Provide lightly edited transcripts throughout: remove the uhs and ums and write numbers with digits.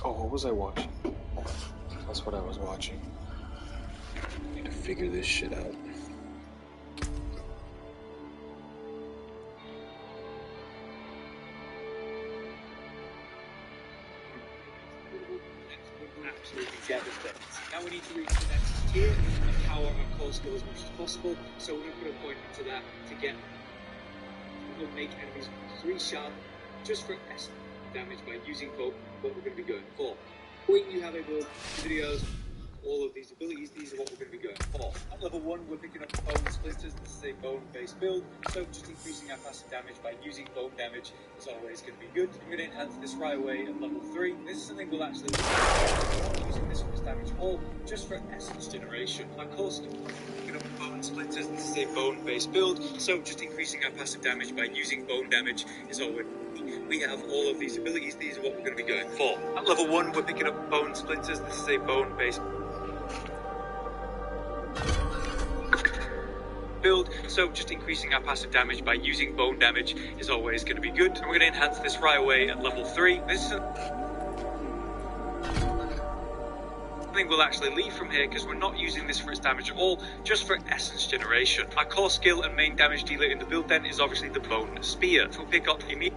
Oh, what was I watching? That's what I was watching. I need to figure this shit out. Absolutely devastating. Now we need to reach the next tier and power our core skill as much as possible, so we're going to put a point into that to get. We'll make enemies 3 sharp just for S damage by using both what we're going to be going for. When you have able videos, all of these abilities, these are what we're going to be going for. At level 1, we're picking up bone splinters. This is a bone-based build, so just increasing our passive damage by using bone damage is always going to be good. I'm going to enhance this right away at level 3. This is something we'll actually using this for its damage all just for essence generation. Our core skill, picking up bone splinters. This is a bone-based build, so just increasing our passive damage by using bone damage is always. We have all of these abilities. These are what we're going to be going for. At level 1, we're picking up bone splinters. This is a bone-based build, so just increasing our passive damage by using bone damage is always going to be good. And we're going to enhance this right away at level 3. This is something we'll actually leave from here because we're not using this for its damage at all, just for essence generation. Our core skill and main damage dealer in the build then is obviously the bone spear, so we'll pick up immediately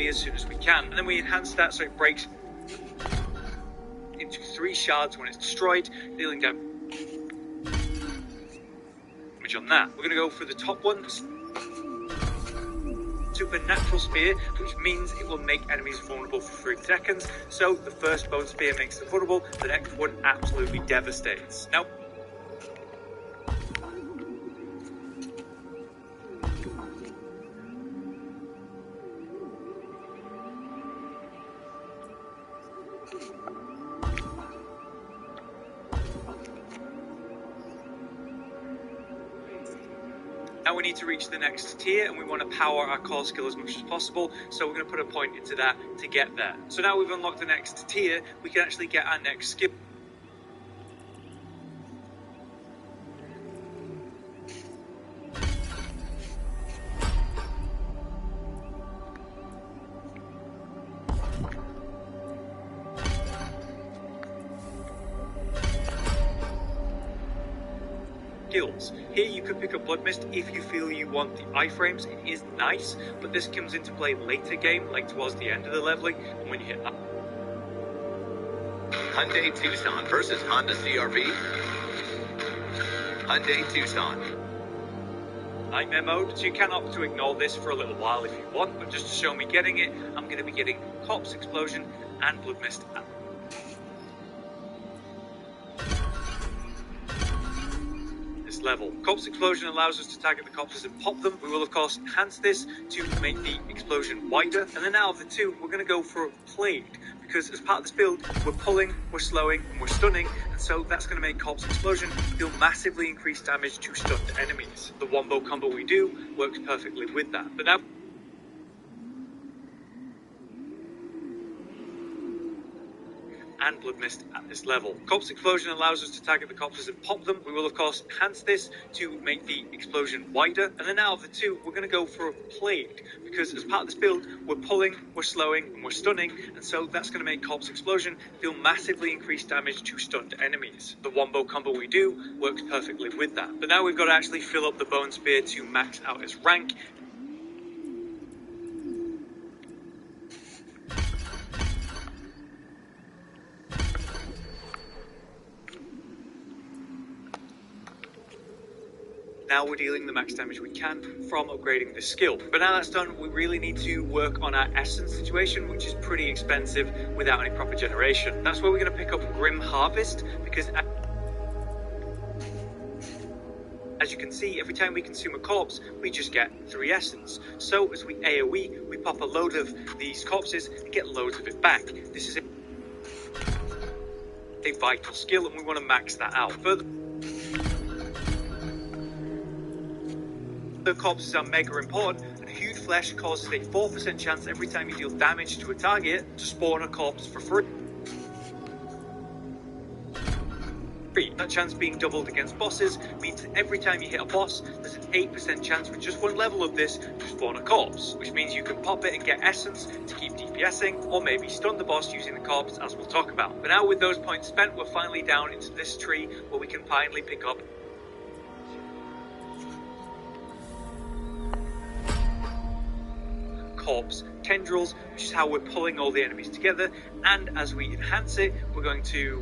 as soon as we can, and then we enhance that so it breaks into 3 shards when it's destroyed, dealing damage on that. We're going to go for the top one, supernatural spear, which means it will make enemies vulnerable for 3 seconds. So the first bone spear makes them vulnerable, the next one absolutely devastates. Now, we need to reach the next tier and we want to power our core skill as much as possible, so we're going to put a point into that to get there. So now we've unlocked the next tier, we can actually get our next skill. Here you could pick up Blood Mist if you feel you want the iframes. It is nice, but this comes into play later game, like towards the end of the leveling, and when you hit up. Hyundai Tucson versus Honda CR-V. Hyundai Tucson. Nightmare mode, so you can opt to ignore this for a little while if you want, but just to show me getting it, I'm going to be getting Corpse Explosion and Blood Mist. Level. Corpse Explosion allows us to target the corpses and pop them. We will of course enhance this to make the explosion wider, and then out of the 2 we're going to go for Plagued, because as part of this build we're pulling, we're slowing and we're stunning, and so that's going to make Corpse Explosion deal massively increased damage to stunned enemies. The wombo combo we do works perfectly with that. But now and Blood Mist at this level. Corpse Explosion allows us to target the corpses and pop them. We will of course enhance this to make the explosion wider, and then out of the 2 we're going to go for Plagued, because as part of this build we're pulling, we're slowing and we're stunning, and so that's going to make Corpse Explosion deal massively increased damage to stunned enemies. The wombo combo we do works perfectly with that. But now we've got to actually fill up the Bone Spear to max out its rank. Now we're dealing the max damage we can from upgrading this skill. But now that's done, we really need to work on our essence situation, which is pretty expensive without any proper generation. That's where we're going to pick up Grim Harvest, because as you can see, every time we consume a corpse, we just get 3 essence. So as we AoE, we pop a load of these corpses and get loads of it back. This is a vital skill and we want to max that out. Further, the corpses are mega important, and huge flesh causes a 4% chance every time you deal damage to a target to spawn a corpse for free. free. That chance being doubled against bosses means that every time you hit a boss, there's an 8% chance with just one level of this to spawn a corpse, which means you can pop it and get essence to keep DPSing, or maybe stun the boss using the corpse, as we'll talk about. But now with those points spent, we're finally down into this tree where we can finally pick up corpse tendrils, which is how we're pulling all the enemies together, and as we enhance it, we're going to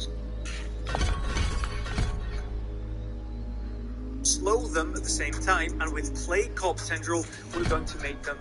slow them at the same time, and with Plague Corpse Tendril, we're going to make them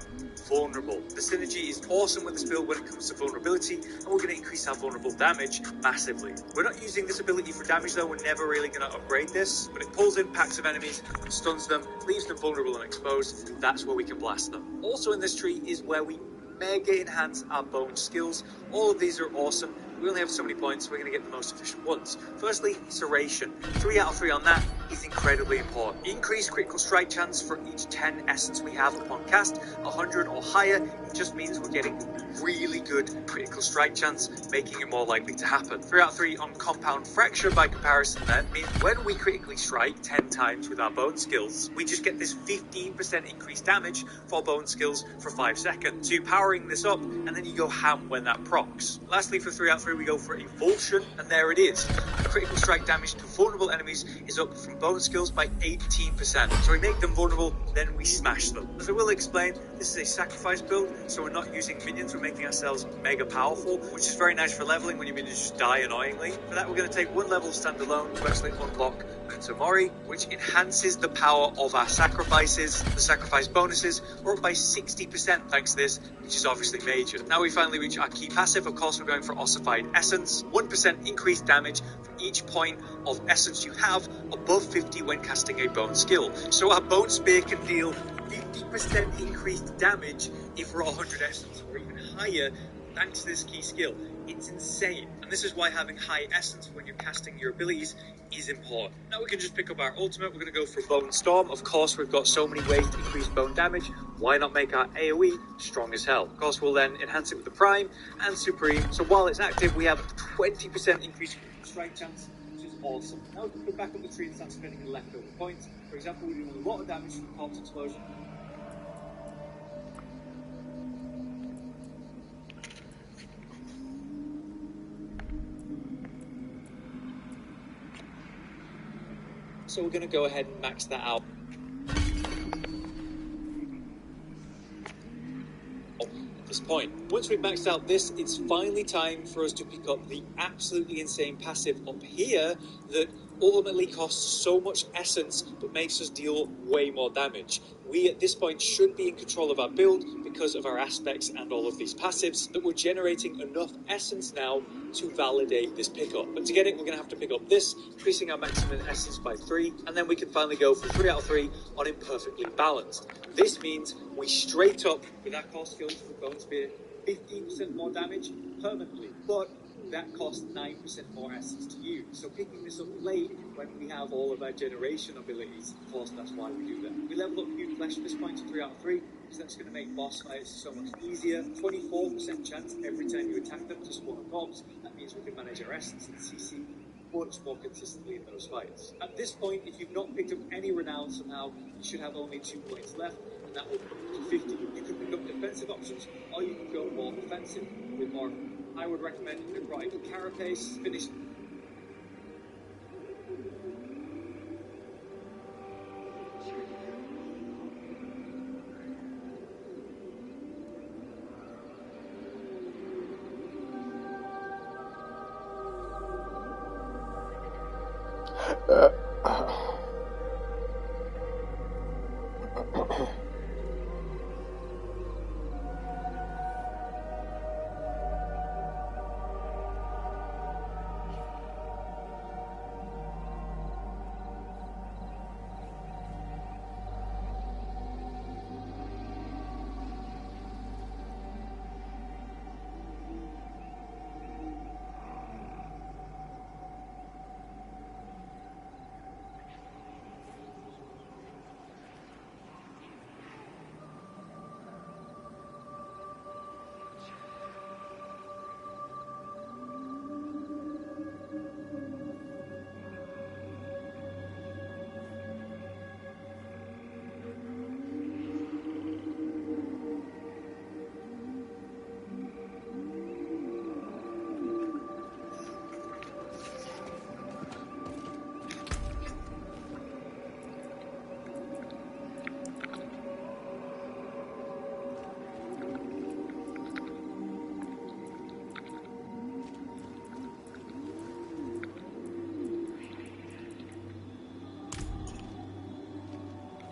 vulnerable. The synergy is awesome with this build when it comes to vulnerability, and we're going to increase our vulnerable damage massively. We're not using this ability for damage though, we're never really going to upgrade this, but it pulls in packs of enemies, stuns them, leaves them vulnerable and exposed. That's where we can blast them. Also in this tree is where we mega enhance our bone skills. All of these are awesome. We only have so many points, so we're going to get the most efficient ones. Firstly, Serration. 3 out of 3 on that is incredibly important. Increased critical strike chance for each 10 essence we have upon cast. 100 or higher, it just means we're getting really good critical strike chance, making it more likely to happen. 3 out of 3 on Compound Fracture by comparison then means when we critically strike 10 times with our bone skills, we just get this 15% increased damage for bone skills for 5 seconds. So you're powering this up, and then you go ham when that procs. Lastly, for 3 out of 3, we go for Evulsion, and there it is. The critical strike damage to vulnerable enemies is up from bone skills by 18%. So we make them vulnerable, then we smash them. As I will explain, this is a sacrifice build, so we're not using minions, we're making ourselves mega powerful, which is very nice for leveling when your minions just die annoyingly. For that, we're going to take 1 level standalone to actually unlock Mori, which enhances the power of our sacrifices. The sacrifice bonuses are up by 60% thanks to this, which is obviously major. Now we finally reach our key passive. Of course, we're going for Ossified Essence. 1% increased damage for each point of essence you have above 50 when casting a bone skill. So our bone spear can deal 50% increased damage if we're 100 essence, or even higher, thanks to this key skill. It's insane. And this is why having high essence when you're casting your abilities is important. Now we can just pick up our ultimate. We're going to go for Bone Storm. Of course, we've got so many ways to increase bone damage. Why not make our AoE strong as hell? Of course, we'll then enhance it with the Prime and Supreme. So while it's active, we have 20% increased strike chance, which is awesome. Now we can go back up the tree and start spending the leftover points. For example, we're doing a lot of damage from Corpse Explosion. So we're going to go ahead and max that out. At this point, once we've maxed out this, it's finally time for us to pick up the absolutely insane passive up here that ultimately costs so much essence but makes us deal way more damage. We at this point should be in control of our build because of our aspects and all of these passives, that we're generating enough essence now to validate this pickup. But to get it, we're going to have to pick up this, increasing our maximum essence by 3, and then we can finally go for 3 out of 3 on Imperfectly Balanced. This means we straight up, with our core skills for Bone Spear, 15% more damage permanently, but that costs 9% more essence to use. So picking this up late when we have all of our generation abilities, of course that's why we do that. We level up New Flesh at this point to 3 out of 3, because that's going to make boss fights so much easier. 24% chance every time you attack them to spawn a corpse. That means we can manage our essence and CC much more consistently in those fights. At this point, if you've not picked up any renown somehow, you should have only 2 points left, and that will put you to 50. You can pick up defensive options, or you can go more offensive with more. I would recommend Necrotic Carapace, finish.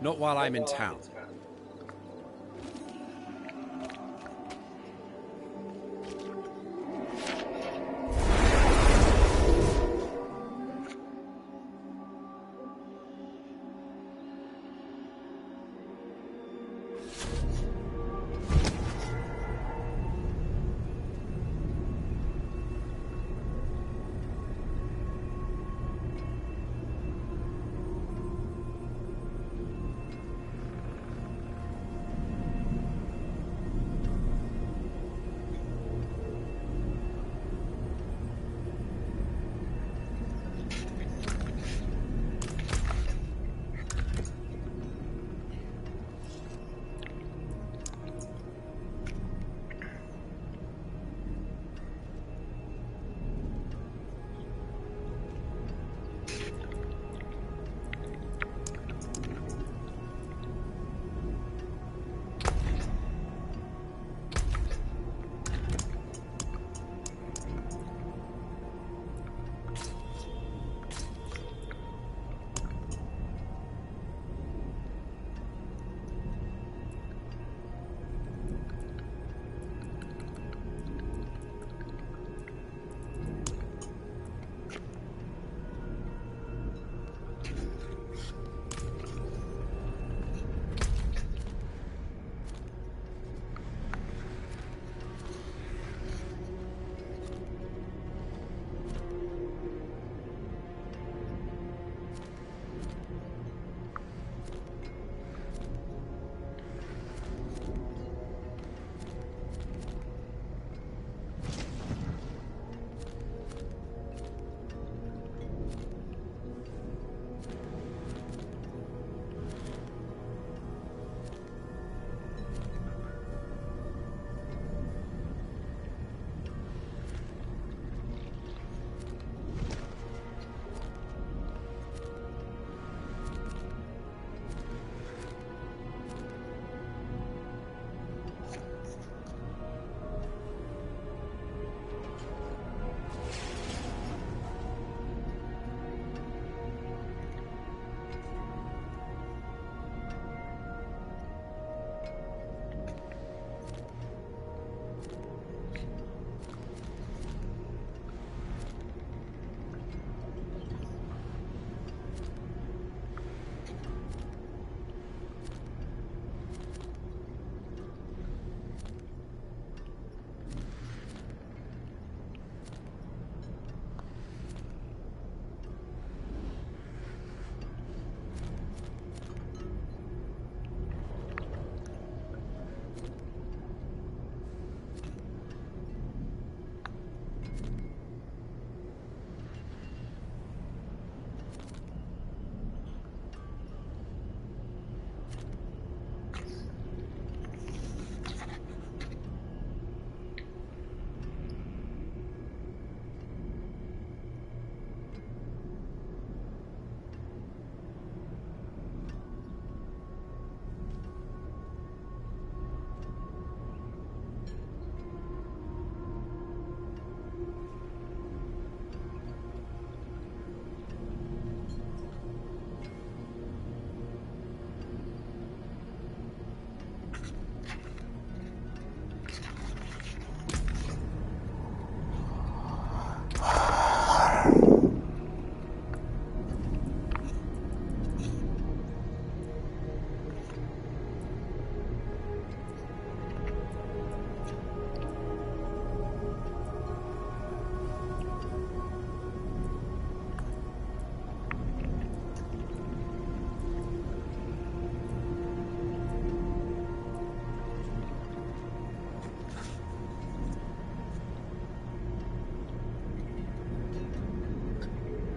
Not while I'm in town.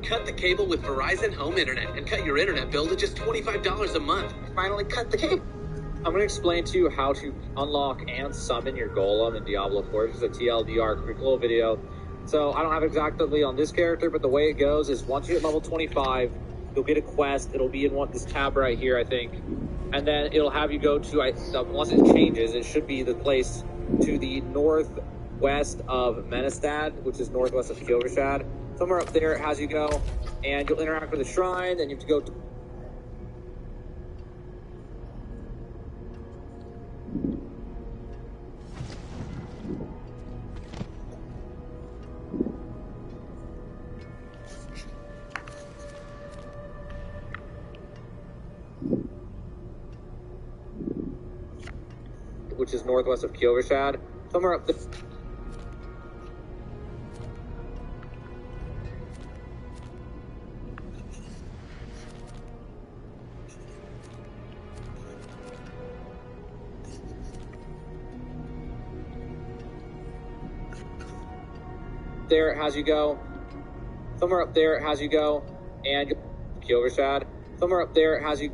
Cut the cable with Verizon Home Internet and cut your internet bill to just $25 a month. Finally cut the cable. I'm going to explain to you how to unlock and summon your golem in Diablo 4. This is a TLDR, quick little video. So I don't have exactly on this character, but the way it goes is once you hit level 25, you'll get a quest. It'll be in this tab right here, I think. And then it'll have you go to, once it changes, it should be the place to the northwest of Menestad, which is northwest of Kyovershad. Somewhere up there it has you go, and you'll interact with the shrine, then you have to go to which is northwest of Kyovershad. Somewhere up the... There it has you go. Somewhere up there it has you go. And Kyovershad. Somewhere up there it has you...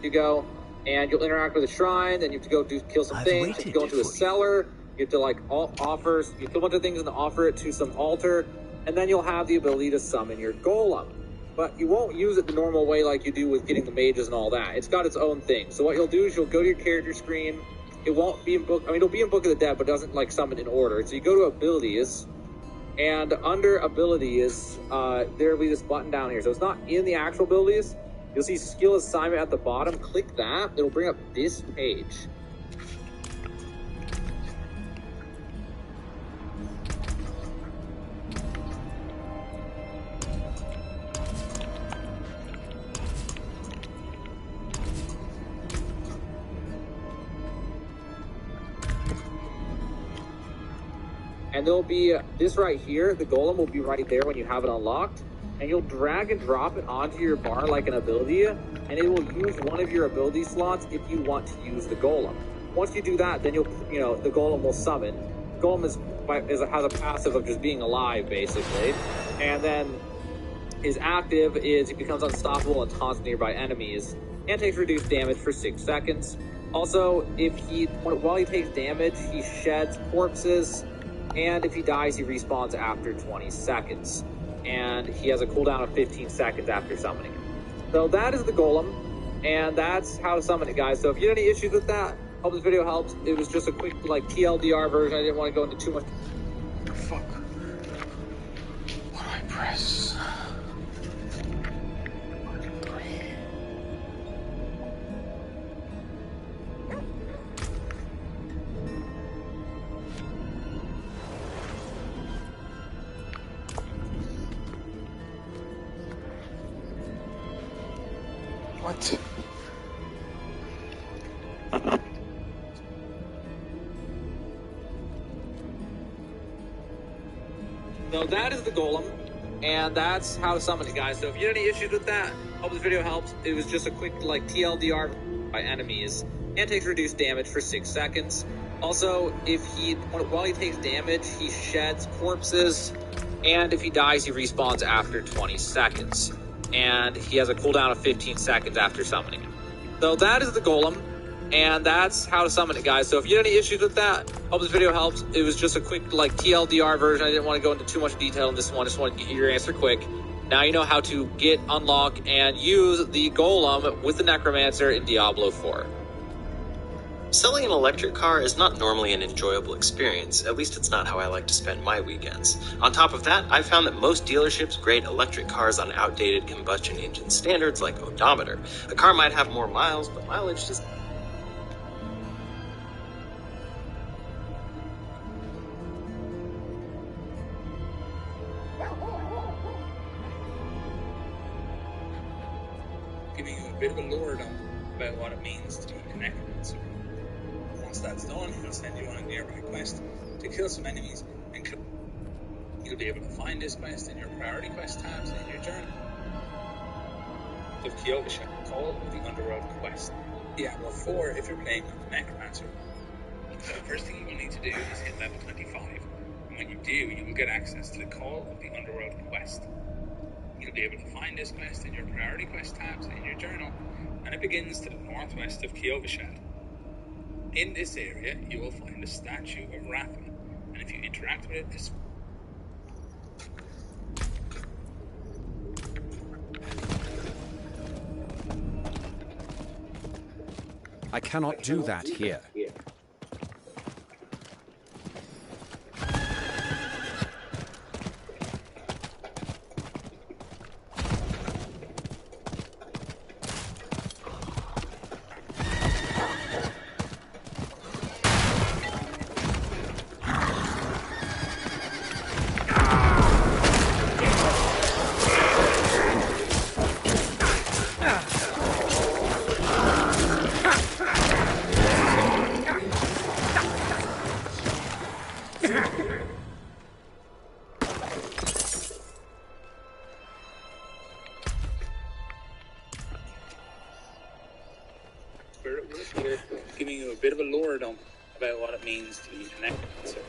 You go, and you'll interact with a shrine, then you have to go kill some things, you go into a cellar, you have to you kill a bunch of things and offer it to some altar, and then you'll have the ability to summon your golem. But you won't use it the normal way like you do with getting the mages and all that. It's got its own thing. So what you'll do is you'll go to your character screen. It won't be in it'll be in Book of the Dead, but it doesn't summon in order. So you go to abilities, and under abilities, there'll be this button down here. So it's not in the actual abilities. You'll see skill assignment at the bottom. Click that. It'll bring up this page. And there'll be this right here. The golem will be right there when you have it unlocked. And you'll drag and drop it onto your bar like an ability, and it will use one of your ability slots if you want to use the golem. Once you do that, then the golem will summon. Golem has a passive of just being alive, basically. And then his active is he becomes unstoppable and taunts nearby enemies, and takes reduced damage for 6 seconds. Also, while he takes damage, he sheds corpses, and if he dies, he respawns after 20 seconds. And he has a cooldown of 15 seconds after summoning it. So that is the golem, and that's how to summon it, guys. So if you had any issues with that, hope this video helps. It was just a quick TLDR version. I didn't want to go into too much. Fuck. What do I press? What? So that is the golem, and that's how to summon it, guys. So if you had any issues with that, hope this video helps. It was just a quick TLDR by enemies, and takes reduced damage for 6 seconds. Also, while he takes damage, he sheds corpses, and if he dies, he respawns after 20 seconds. And he has a cooldown of 15 seconds after summoning it. So that is the golem, and that's how to summon it, guys. So if you had any issues with that, hope this video helps. It was just a quick TLDR version. I didn't want to go into too much detail in this one. I just wanted to get your answer quick. Now you know how to get, unlock, and use the golem with the necromancer in Diablo 4. Selling an electric car is not normally an enjoyable experience, at least it's not how I like to spend my weekends. On top of that, I've found that most dealerships grade electric cars on outdated combustion engine standards like odometer. A car might have more miles, but mileage doesn't... a bit of a lore dump about what it means to be a necromancer. Once that's done, he'll send you on a nearby quest to kill some enemies, and you'll be able to find this quest in your priority quest tabs in your journal. Of Kyovasha, Call of the Underworld quest. Diablo IV if you're playing on the Necromancer. So the first thing you will need to do is hit level 25. And when you do, you will get access to the Call of the Underworld quest. You'll be able to find this quest in your priority quest tabs in your journal, and it begins to the northwest of Kyovasha. In this area, you will find a statue of Rathma, and if you interact with it, I cannot do that here. giving you a bit of a lore dump about what it means to be a necromancer.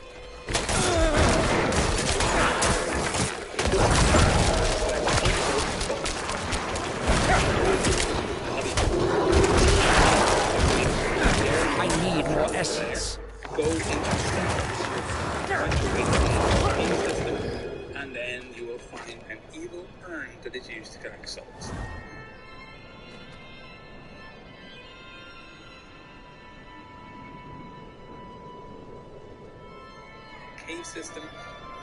I need more essence. Go into system, and then you will find an evil urn that is used to collect souls. Cave system,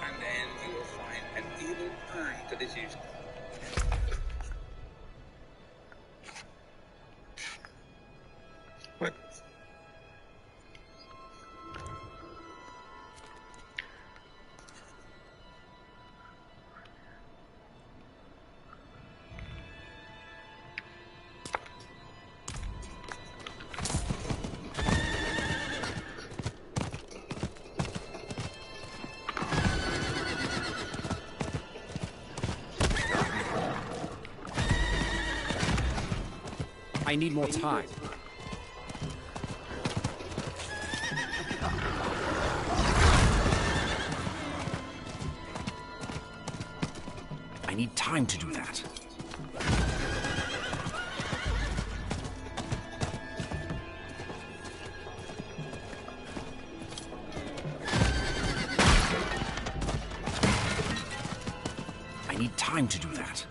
and then you will find an evil urn that is used. What? I need more time. I need time to do that. I need time to do that.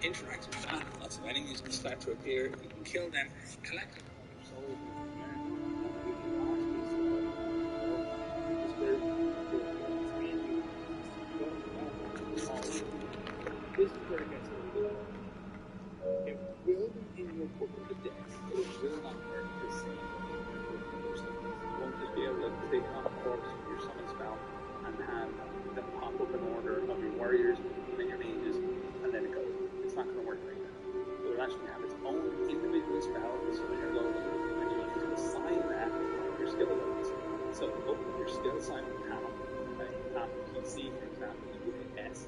Interact with that, lots of enemies will start to appear. You can kill them, collect them. This is where it gets a little. It will be in your book of the dead, but it will not work the same. You won't just be able to take on a corpse with your summon spell and have them pop up in order of your warriors and your mages, and then it goes. It's not going to work like that. It will actually have its own individual spell, so when you're low level, and you need to assign that to one of your skill levels. So open your skill assignment panel, on PC, for example, you do an S,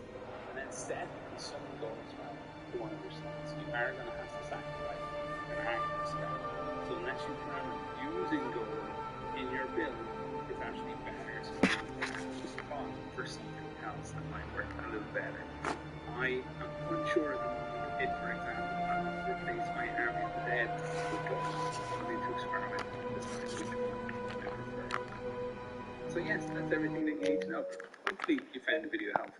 and then set the summon goal spell to one of your slots. You are going to have to sacrifice an active spell. So unless you plan on using gold in your build, it's actually better to spawn for something else that might work a little better. I am unsure at the moment if, for example, I will replace my army of the dead with ghosts. I need to experiment with this next week. So yes, that's everything that you need to know. Hopefully you found the video helpful.